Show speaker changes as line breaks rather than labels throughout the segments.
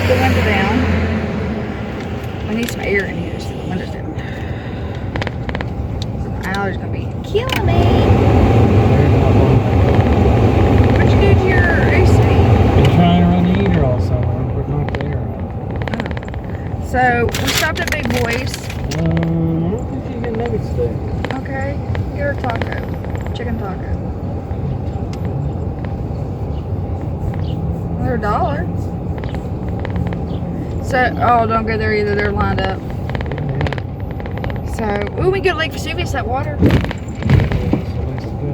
the window down. We need some air in here, so the window's down. The allergies gonna be killing me. What'd you do to your AC?
Been trying to run the heater all summer, but not the air out.
So we stopped at Big Boy's.
I don't think you get nuggets today.
Okay, get her taco, chicken taco. They're $1. So, oh, don't go there either. They're lined up. So, ooh, we can go to Lake Vesuvius, that water.
So let's go.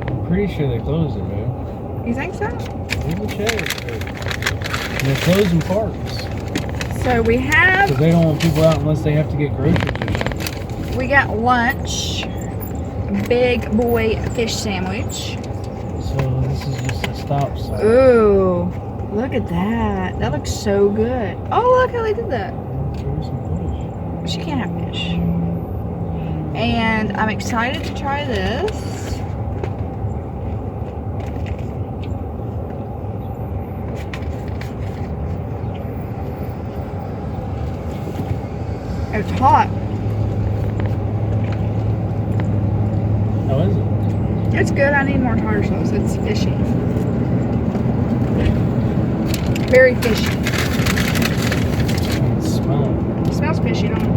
I'm pretty sure they closed it, man.
You think so?
We can check. They're closing parks.
So we have.
Because they don't want people out unless they have to get groceries.
We got lunch. Big boy fish sandwich.
So this is just a stop sign.
Ooh, look at that. That looks so good. Oh, look how they did that. She can't have fish. And I'm excited to try this. It's hot.
How is it?
It's good. I need more tartar sauce. It's fishy. Very fishy.
It smells.
It smells fishy, don't it?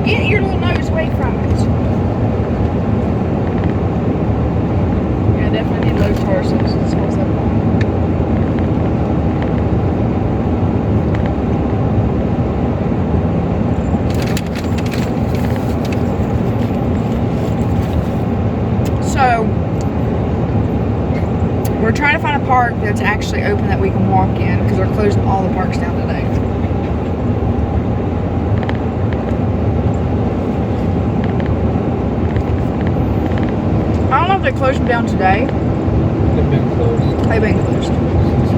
Get your little nose away from it. Yeah, definitely need low tartar sauce. It smells like that. So, we're trying to find a park that's actually open that we can walk in because they're closing all the parks down today. I don't know if they closed them down today.
They've been closed.
They've been closed.
Since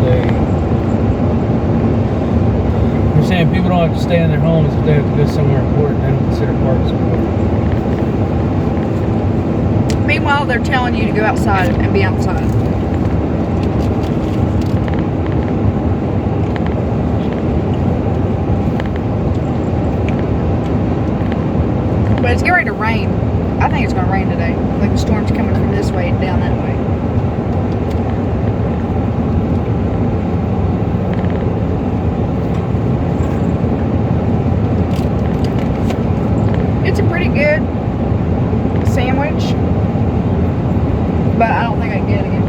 they're saying people don't have to stay in their homes if they have to go somewhere important. They don't consider parks important.
Meanwhile, they're telling you to go outside and be outside. But it's getting ready to rain. I think it's going to rain today. Like the storm's coming from this way and down that way. It's a pretty good sandwich, but I don't think I can get it again.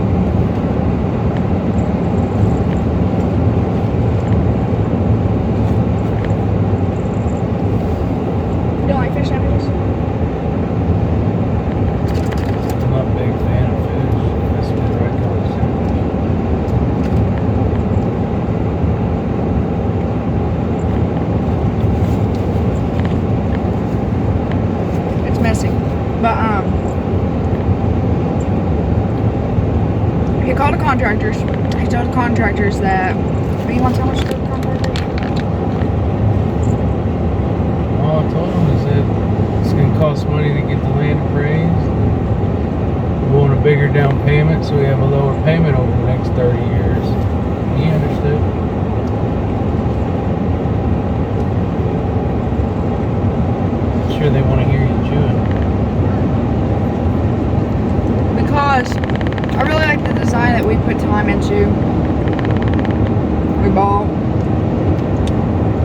You don't like fish sandwiches?
I'm not a big fan of fish. That's the right color sandwich.
It's messy, but he called the contractors. He told the contractors that. You want to tell how much to the contractors?
All I told them is that it's going to cost money to get the land appraised. We want a bigger down payment so we have a lower payment over the next 30 years. He understood. I'm sure they want to hear you chewing.
Because I really like the design that we put time into. We bought.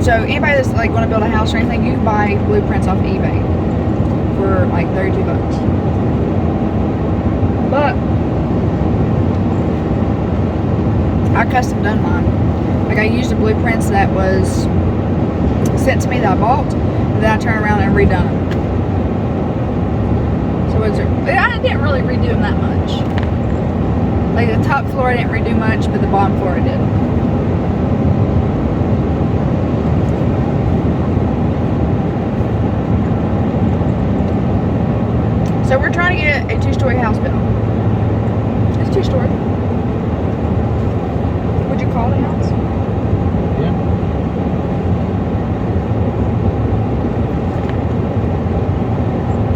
So anybody that's like going to build a house or anything, you can buy blueprints off eBay for like $32. But I custom done mine. Like I used the blueprints that was sent to me that I bought, and then I turned around and redone them. So I didn't really redo them that much. Like the top floor I didn't redo much, but the bottom floor I did. So we're trying to get a 2-story house built. It's 2-story. Would you call it a house?
Yeah.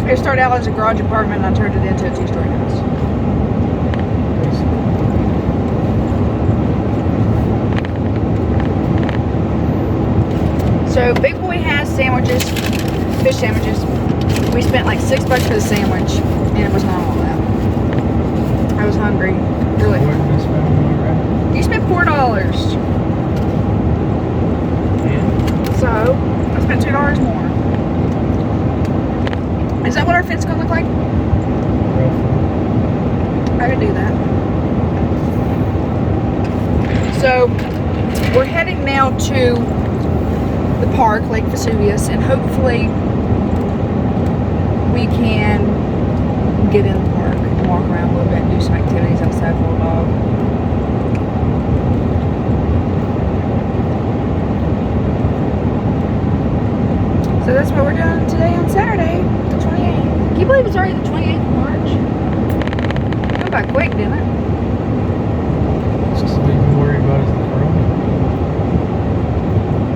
It started out as a garage apartment and I turned it into a 2-story house. So Big Boy has sandwiches, fish sandwiches. We spent like $6 for the sandwich, and it was not all that. I was hungry, really. You spent $4. So I spent $2 more. Is that what our fit's gonna look like? I could do that. So we're heading now to the park, Lake Vesuvius, and hopefully we can get in the park and walk around a little bit and do some activities outside for a dog. So that's what we're doing today on Saturday, the 28th. Can you believe it's already the 28th of March? It went by quick, didn't it?
It's just something you're worried about is the corona.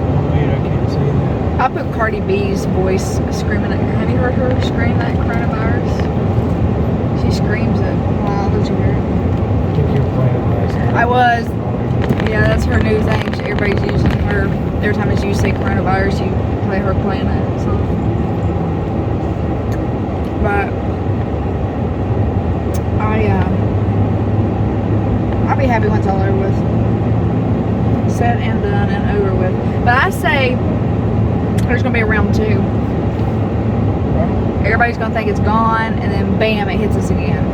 Oh wait, I can't say that.
I put Cardi B's voice screaming at her. Have you heard her scream that coronavirus? She screams it. Wow, did you hear it?
I think you were playing it last night.
I was. Yeah, that's her new thing. Everybody's using her. Every time you say coronavirus, you play her playing it. So. But I'll be happy once it's all over with. Said and done and over with. But I say there's gonna be a round 2. Everybody's gonna think it's gone, and then bam, it hits us again.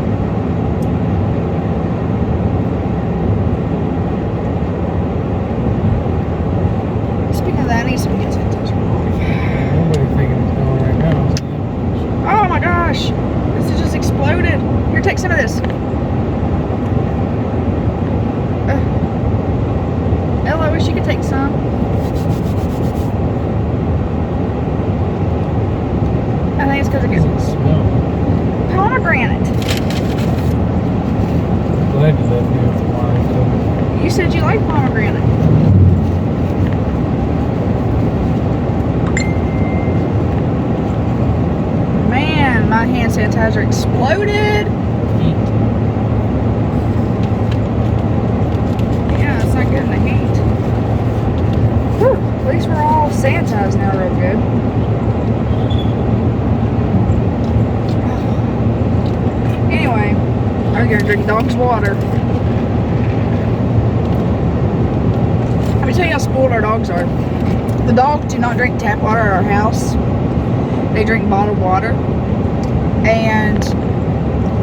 Speaking of that, I need some hand sanitizer.
Nobody's thinking it's going right now.
Oh my gosh, this has just exploded. Here, take some of this. Ella, I wish you could take some. I think it's because it
What
gets
does it smell?
pomegranate.
I'm glad you left me with the wine.
You said you like pomegranate. Man, my hand sanitizer exploded. Yeah, it's not good in the heat. Whew, at least we're all sanitized now real good. Anyway, I'm gonna drink dog's water. Let me tell you how spoiled our dogs are. The dogs do not drink tap water at our house. They drink bottled water. And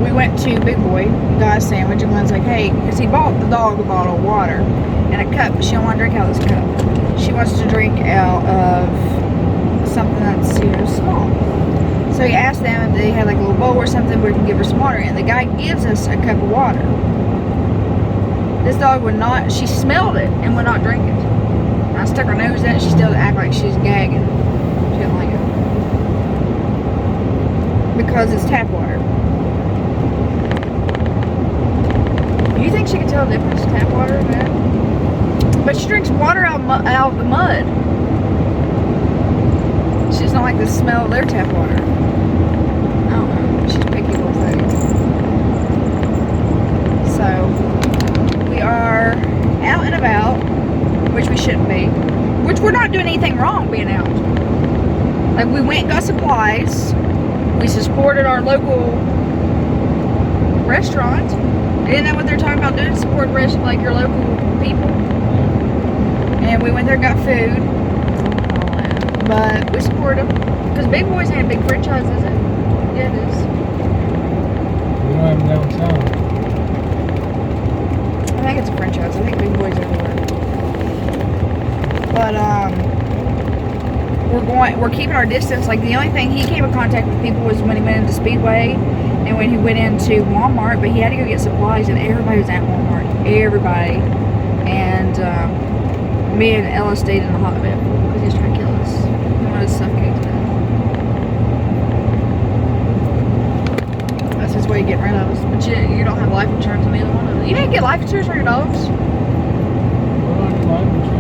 we went to Big Boy, got a sandwich, and one's like, hey, because he bought the dog a bottle of water and a cup, but she don't want to drink out of this cup. She wants to drink out of something that's, small. So he asked them if they had like a little bowl or something where we can give her some water in. The guy gives us a cup of water. This dog would not, she smelled it and would not drink it. I stuck her nose in it, she still act like she's gagging. She didn't like it. Because it's tap water. You think she can tell the difference tap water and that? But she drinks water out of the mud. She doesn't like the smell of their tap water. I don't know. She's picky little thing. So, we are out and about, which we shouldn't be. Which we're not doing anything wrong being out. Like, we went and got supplies. We supported our local restaurant. Isn't that what they're talking about doing? Support like your local people. And we went there and got food. But we support them. Because Big Boy's ain't a big franchise, is it? Yeah, it is.
We don't have them downtown.
I think it's a franchise. I think Big Boy's everywhere. But, we're keeping our distance. Like, the only thing he came in contact with people was when he went into Speedway and when he went into Walmart, but he had to go get supplies, and everybody was at Walmart. Everybody. And me and Ella stayed in the hot bed because he was trying to kill us. He wanted to suffocate to death. That's his way of getting rid of us. But you don't have life insurance on either one of them. You didn't get life insurance for your dogs?
What about life insurance?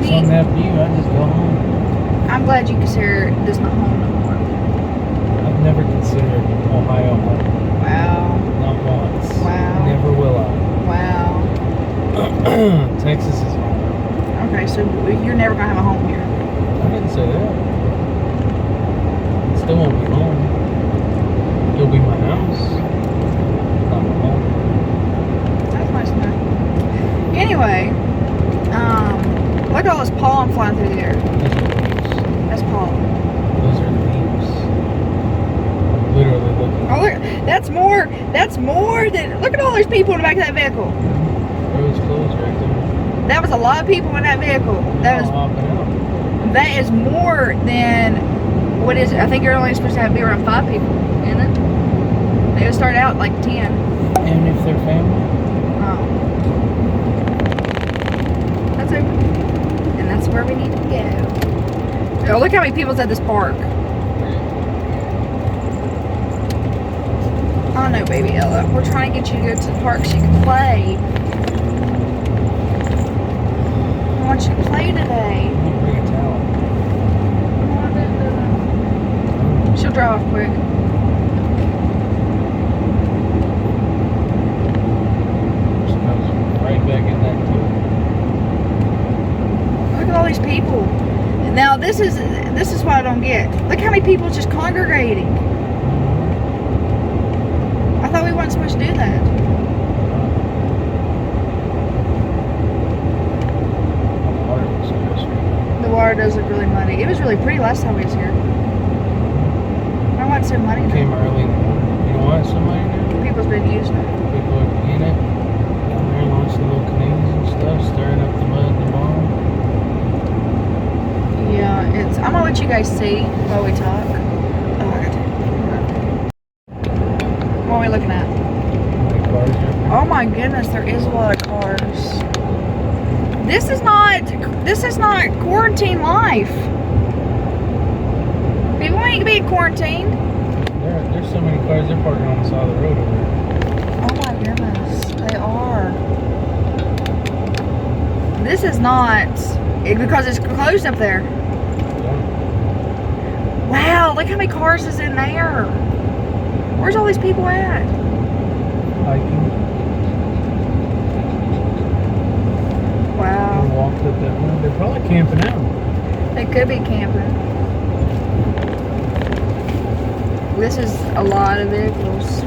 Something happened to you, I just go home.
I'm glad you consider this not home no more.
I've never considered Ohio home.
Wow.
Not once.
Wow.
Never will I.
Wow.
Texas is home.
Okay, so you're never gonna have a home here.
I didn't say that. Still won't be home. You'll be my house. Not my home.
That's nice to know. Anyway, look at all this pollen flying through the air.
Those are the leaves.
That's pollen.
Those are the leaves. I'm literally looking.
Oh, look, that's more than, look at all those people in the back of that vehicle.
Road's closed right there.
That was a lot of people in that vehicle.
They're all hopping out.
That is more than, what is it? I think you're only supposed to be around 5 people, isn't it? They would start out like 10.
And if they're family?
Oh. That's open. And that's where we need to go. Oh, look how many people's at this park. Oh no, baby Ella. We're trying to get you to go to the park so you can play. I want you to play today.
I'm gonna bring a towel.
She'll dry off quick.
She comes right back in that too.
Look at all these people. Now this is what I don't get. Look how many people just congregating. I thought we weren't supposed to do that. The water does look really muddy. It was really pretty last time we was here. I want so muddy now.
Came early. You know why it's so muddy now?
People's been using it.
People are in it. Down there launching little canoes and stuff, stirring up the mud in the bottom.
Yeah, it's. I'm gonna let you guys see while we talk. Oh, I got to. What are we looking at?
How many cars are there?
Oh my goodness, there is a lot of cars. This is not quarantine life. People ain't be in quarantine.
There's so many cars, they're parking on the side of the road over there.
Oh my goodness, they are. This is not, because it's closed up there.
Yeah.
Wow, look how many cars is in there. Where's all these people at?
Hiking.
Wow.
They walked up that road. They're probably camping out.
They could be camping. This is a lot of vehicles.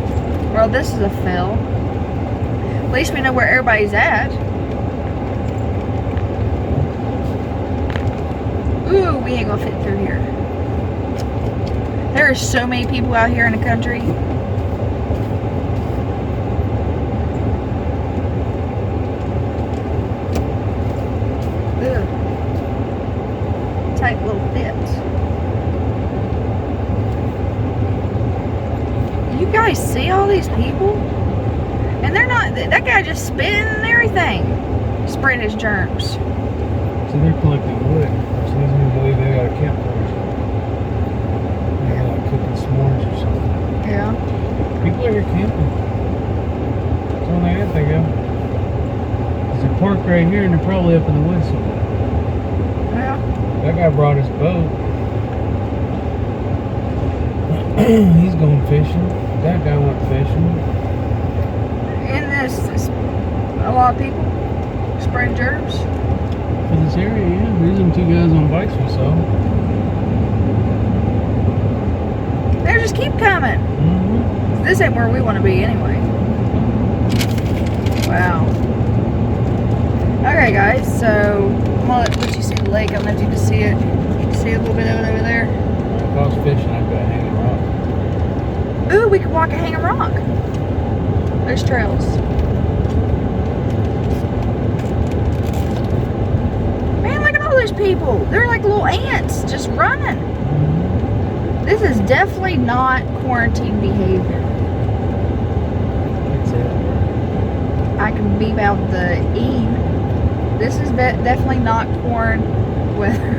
Well, this is a fill. At least we know where everybody's at. Ooh, we ain't gonna fit through here. There are so many people out here in the country. Ugh. Tight little fit. You guys see all these people? And they're not, that guy just spitting and everything. Spreading his germs.
So they're collecting wood, which leads me to believe they got a campfire. They're like cooking s'mores or something.
Yeah.
People are here camping. That's all they have to go. There's a park right here and they're probably up in the woods somewhere.
Yeah.
That guy brought his boat. He's going fishing. That guy went fishing.
And there's a lot of people spreading germs.
For this area, yeah. There's them 2 guys on bikes we saw.
They just keep coming.
Mm-hmm.
This ain't where we want to be anyway. Wow. Okay, guys, so I'm gonna let you see the lake. I don't know if you can see it. See a little bit of it over there.
If I was fishing, I'd go hanging rock.
Ooh, we could walk a hanging rock. There's trails. Man, look at all those people. They're like little ants just running. This is definitely not quarantine behavior.
That's it.
I can beep out the E. This is definitely not corn weather.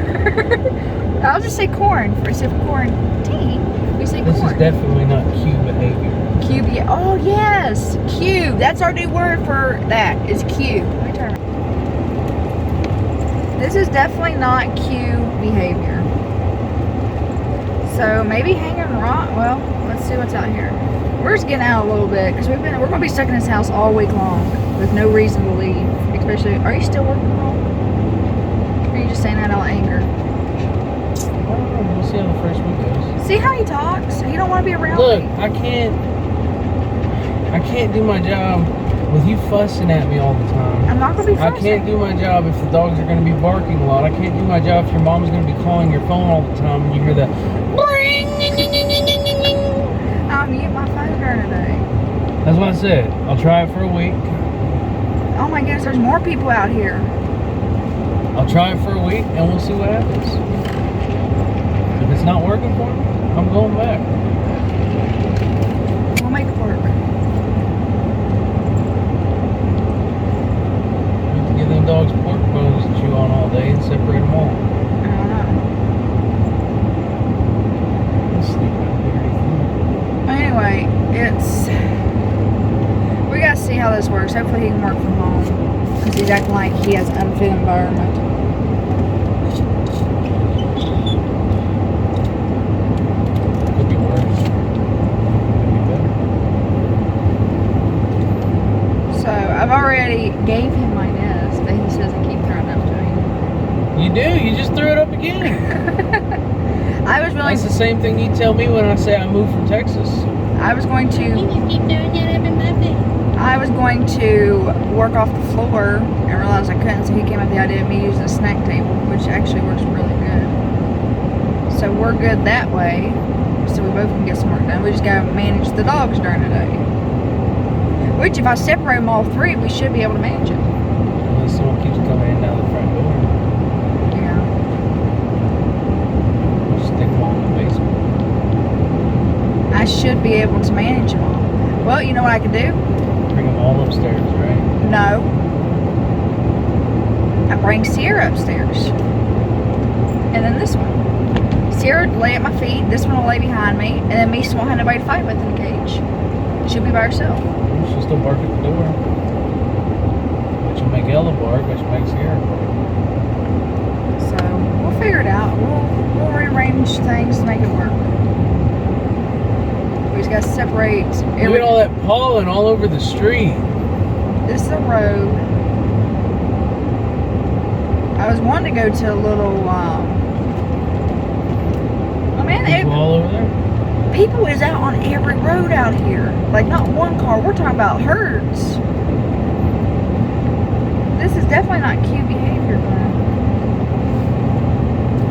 I'll just say corn. Instead of quarantine, we say
This
corn.
is definitely not Q behavior.
Q. Oh yes, Q. That's our new word for that. Is Q. Let me turn. This is definitely not Q behavior. So So maybe hanging rock. Well, let's see what's out here. We're just getting out a little bit because we're gonna be stuck in this house all week long with no reason to leave. Especially, are you still working from home? Or are you just saying that out of anger?
I don't know. We'll see how the first week goes.
See how he talks? He don't want to be around
Look,
me.
I can't do my job with you fussing at me all the time.
I'm not gonna be fussing.
I can't do my job if the dogs are going to be barking a lot. I can't do my job if your mom's going to be calling your phone all the time and you hear the
I'll mute my phone during the day.
That's what I said. I'll try it for a week.
Oh my goodness, there's more people out here.
I'll try it for a week and we'll see what happens. If it's not working for me, I'm going back.
We'll make it work.
You have to give them dogs pork bones to chew on all day and separate them all.
I don't know.
Let's sleep out here.
Anyway, we gotta see how this works. Hopefully he can work from home. Because he's acting like he has an unfit environment.
Could be worse. Could be better.
So I've already gave him my nest, but he says I keep throwing it up to him.
You do? You just threw it up again.
I was willing
That's the same thing you tell me when I say I moved from Texas.
I was going to
You just keep doing it up in my face.
I was going to work off the floor and realized I couldn't, so he came up with the idea of me using a snack table, which actually works really good. So we're good that way, so we both can get some work done. We just gotta manage the dogs during the day. Which, if I separate them all three, we should be able to manage it.
Unless someone keeps coming in and out the front door.
Yeah.
Just stick them all in the basement.
I should be able to manage them all. Well, you know what I could do?
Bring them all upstairs, right?
No. I bring Sierra upstairs. And then this one. Sierra would lay at my feet, this one will lay behind me, and then Misa won't have nobody to fight with in the cage. She'll be by herself.
She'll still bark at the door. Which will make Ella bark, which makes Sierra bark.
So, we'll figure it out. We'll rearrange things to make it work. We just gotta separate
Look at all that pollen all over the street.
This is a road. I was wanting to go to a little, oh man,
People all over there.
people is out on every road out here. Like, not one car. We're talking about herds. This is definitely not cute behavior, Glenn.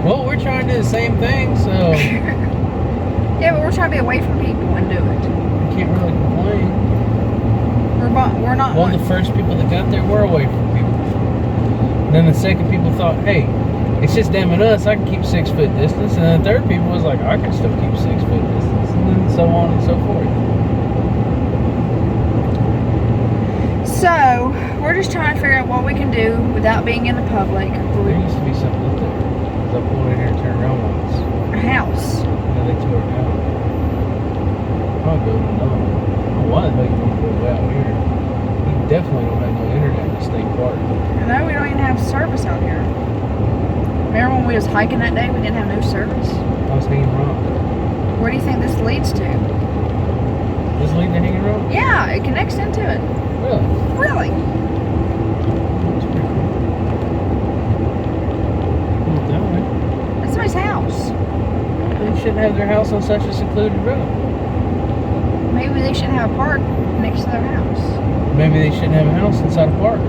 Well, we're trying to do the same thing, so
Yeah, but we're trying to be away from people and do it.
we can't really complain.
We're not.
Well, the first people that got there were away from people. And then the second people thought, hey, it's just them and us, I can keep 6 foot distance. And then the third people was like, I can still keep 6 foot distance. And then so on and so forth.
So, we're just trying to figure out what we can do without being in the public.
There used to be something up there. Because I pulled in here and turned around once.
A house.
And they tore it down. Probably build another one. I don't know why the hell you want to go out here. You definitely don't have no internet in the state park.
No, we don't even have service out here. Remember when we was hiking that day, we didn't have no service?
I was hanging rock.
Where do you think this leads to?
This lead to hanging rock?
Yeah, it connects into it.
Really?
Really?
That's pretty cool. Well, that way.
That's somebody's house.
They shouldn't have their house on such a secluded road.
Maybe they should have a park next to their house.
Maybe they shouldn't have a house inside a park.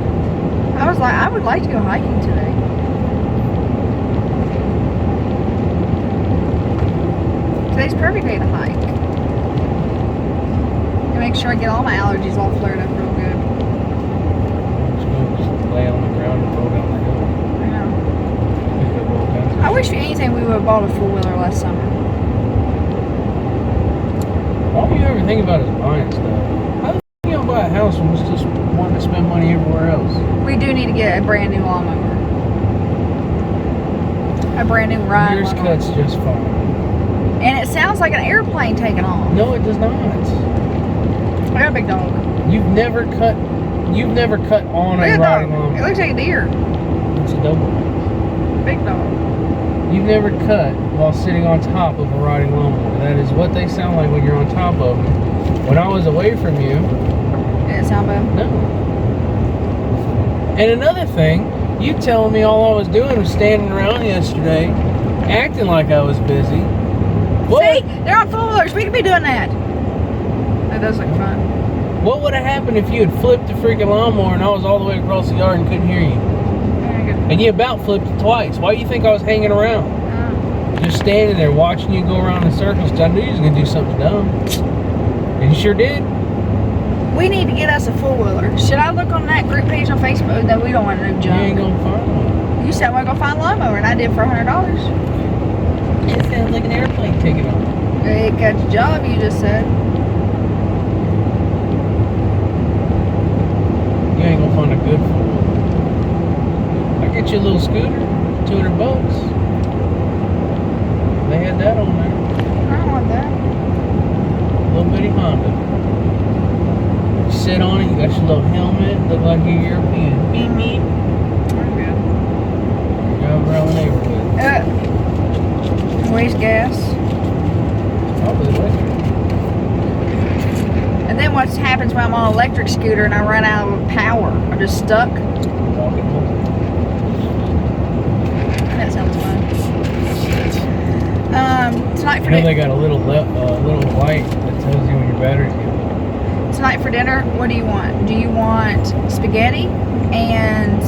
I was like, I would like to go hiking today. Today's a perfect day to hike. And make sure I get all my allergies all flared up real good.
Just lay on the ground and roll down the hill.
I know.
Pick up all kinds of
I wish for anything we would have bought a four-wheeler last summer.
All you ever think about is buying stuff. How the f*** you gonna buy a house when we're just wanting to spend money everywhere else?
We do need to get a brand new lawnmower. A brand new ride
Yours
lawnmower.
cuts just fine.
And it sounds like an airplane taking off.
No, it does not.
I got a big dog.
You've never cut on
Look
a
at the
riding
dog. It
lawnmower.
looks like a deer.
It's a double.
Big dog.
You've never cut while sitting on top of a riding lawnmower. That is what they sound like when you're on top of them. When I was away from you,
Did it sound bad?
no. And another thing, you telling me all I was doing was standing around yesterday, acting like I was busy. What?
See, they're on four-wheelers. We could be doing that. That does look fun.
What would have happened if you had flipped the freaking lawnmower and I was all the way across the yard and couldn't hear you?
Very good.
And you about flipped it twice. Why do you think I was hanging around? Just standing there watching you go around in circles. 'Cause I knew you was going to do something dumb. And you sure did.
We need to get us a four-wheeler. Should I look on that group page on Facebook? No, we don't want to do
You
junk.
ain't going to find one.
You said we're going to find a lawnmower, and I did for $100.
It sounds like an airplane ticket on it.
It got the job, you just said.
You ain't going to find a good four-wheeler. I'll get you a little scooter, $200. They had that on there.
I don't want that.
Little bitty Honda. You sit on it, you got your little helmet, look like you're European. Beep, beep.
I'm good.
Drive around the neighborhood.
Waste gas.
Probably electric.
And then what happens when I'm on an electric scooter and I run out of power? I'm just stuck.
Walking home.
That sounds fun. Tonight for
You know they
dinner.
got a little light that tells you when your battery's getting low.
Tonight for dinner, what do you want? Do you want spaghetti and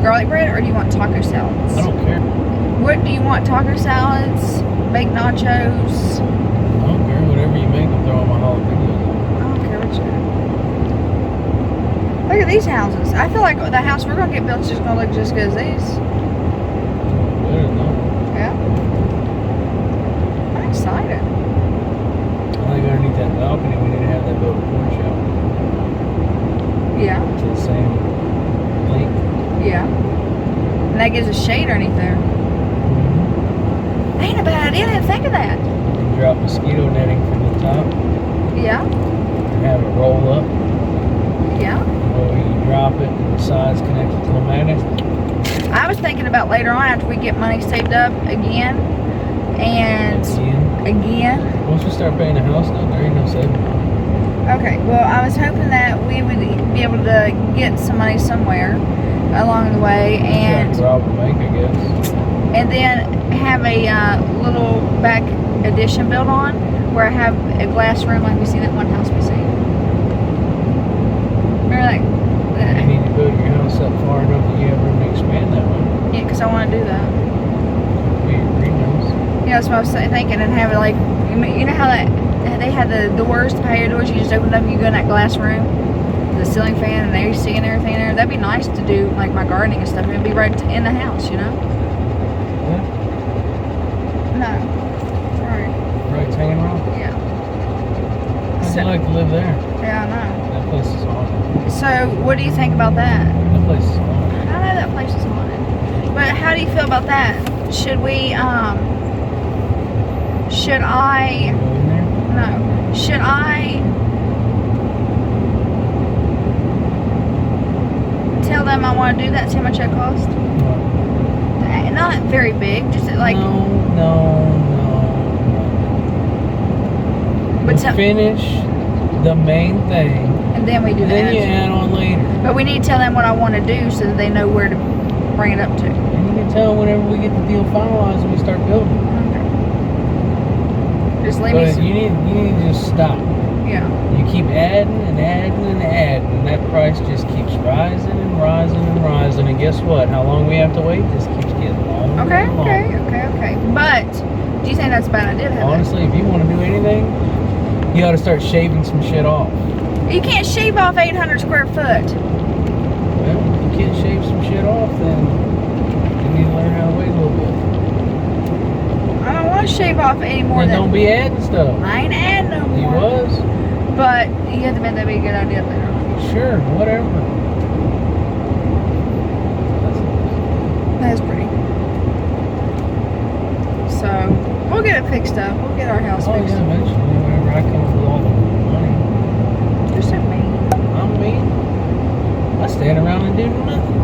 garlic bread, or do you want taco salads?
I don't care.
What do you want? Taco salads, baked nachos?
I don't care. Whatever you make, I'll throw on my jalapenos.
I don't care what you do. Look at these houses. I feel like the house we're gonna get built is just gonna look just as good as these.
Better than that.
Yeah. I'm excited.
I think underneath that balcony, we need to have that little porch out
Yeah.
to the same length.
Yeah. And that gives a shade underneath there. Ain't a bad idea. I didn't think of that.
You can drop mosquito netting from the top
Yeah.
and have it roll up.
Yeah.
Or you drop it and the sides connected to the magnet.
I was thinking about later on after we get money saved up again and again.
Once we start paying the house note, there ain't no saving money.
Okay, well, I was hoping that we would be able to get some money somewhere along the way and
Rob a bank, I guess.
and then have a little back addition built on where I have a glass room like we see that one house we see. Remember
You need to build your house up far enough that you have room to expand that one.
Yeah, because I want to do that.
Be your greenhouse.
Yeah, that's what I was thinking, and have it like, you know how that they had the doors, the patio doors, you just open it up and you go in that glass room, the ceiling fan and AC and everything there. That'd be nice to do like my gardening and stuff, and it'd be right in the house, you know?
Yeah.
No. Right.
Right, hanging around.
Yeah.
How'd
So-
you like to live there?
Yeah, I know.
That place is haunted.
So, what do you think about that?
That place is haunted.
I know that place is haunted. But how do you feel about that? Should we, should I,
You go in there?
no, should I tell them I want to do that, see how much that costs? Not very big, just like,
No.
but
We'll finish the main thing,
and then we do
then you
that.
add on later.
But we need to tell them what I want to do so that they know where to bring it up to.
And you can tell them whenever we get the deal finalized and we start building.
Okay. Just leave me
But
some,
you need to just stop.
yeah.
You keep adding and adding and adding, and that price just keeps rising and rising and rising. And guess what? How long we have to wait just keeps getting longer
Okay,
and longer.
okay. But, do you think that's a bad idea to have
Honestly, if you want to do anything, you ought to start shaving some shit off.
that? You can't shave off 800 square foot.
Well, if you can't shave some shit off, then you need to learn how to wait a little bit.
I don't want to shave off any more
Then
than...
don't be adding stuff.
I ain't adding no
You
more.
was?
But, you have to admit that'd be a good idea later on.
Sure, whatever.
That's pretty. So, we'll get it fixed up. We'll get our house
Oh
fixed.
yeah, eventually, whenever I come up with all the money.
You're so mean.
I'm mean. I stand around and do nothing.